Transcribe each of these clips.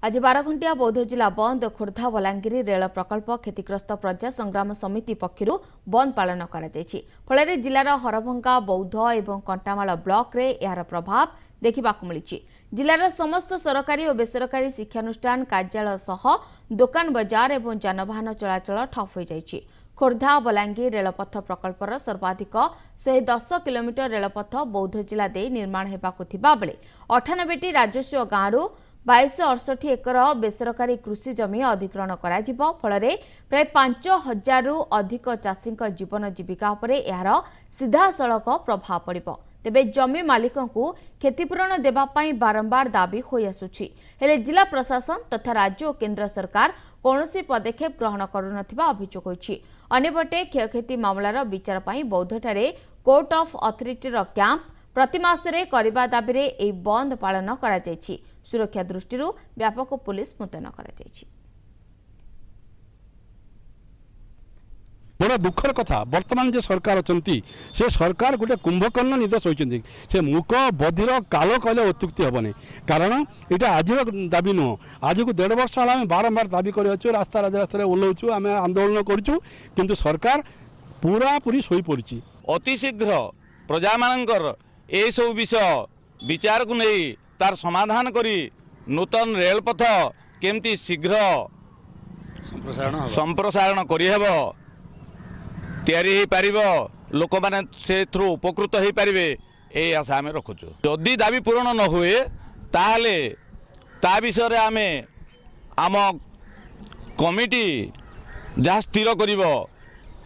आज 12 घंटिया बौद्ध जिला बंद खोर्धा बलांगीर रेल प्रकल्प क्षतिग्रस्त प्रजा संग्राम समिति पक्षर बंद पालन कर जिलार हरभंगा बौद्ध और कंटामाल ब्लॉक रे यार प्रभाव देखा मिली। जिलार समस्त सरकारी और बेसरकारी शिक्षानुष्ठान कार्यालय सह दुकान बजार और जानवाहन चलाचल ठप हो जाइछि। खोर्धा बलांगीर रेलपथ प्रकल्पर सर्वाधिक 110 किलोमीटर रेलपथ बौद्ध जिला दे निर्माण हेबाकु थिबा बेले 98टी राजस्व गांव 2268 एकर बेसरकारी कृषि जमी अधिग्रहण करा फल प्राय 5000 रु अधिक चाषी जीवन जीविका उपरे यार सीधा सड़क प्रभाव पड़िबो। तेबे जमी मालिकों को क्षतिपूरण देवाई बारंबार दाबी हो आसुछि हेले जिला प्रशासन तथा राज्य और केंद्र सरकार कौनसी पदक्षेप ग्रहण करुनथिबा अभियोग होइछि। अन्यपटे क्षयक्षति मामलार विचार पई बौद्धठारे कोर्ट ऑफ अथॉरिटीर कैंप प्रतिमासरे करबा दाबी रे ए बंद पालन करा जायछि। सुरक्षा दृष्टि व्यापक पुलिस मुतयन करा जायछि। बड़ा दुखर कथा वर्तमान जो सरकार अच्छी से सरकार गोटे कुंभकर्ण निर्देश होती से मूक बधिर काल कहले अत्युक्ति हेनी कारण यहाँ आज दाबी नुह आज को 1.5 वर्ष है बारंबार दाबी कर रास्ता राजरास्तार ओह्लौचु आम आंदोलन करूँ किंतु सरकार पूरा पूरी शोई पड़ी अति शीघ्र प्रजा मानकर ए सब विषय विचार को नहीं तार समाधान करी नूतन रेलपथ केमती शीघ्र संप्रसारण करिहेब तैयारी हो पार लोक मैंने से थ्रू उपकृत हो पारे ये आशा आम रखुचु। जदि दाबी पूरण न हुए ताहले ता विषय आम आम कमिटी जहाँ स्थिर करिवो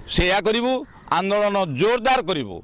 सेया करिवु आंदोलन जोरदार करिवु।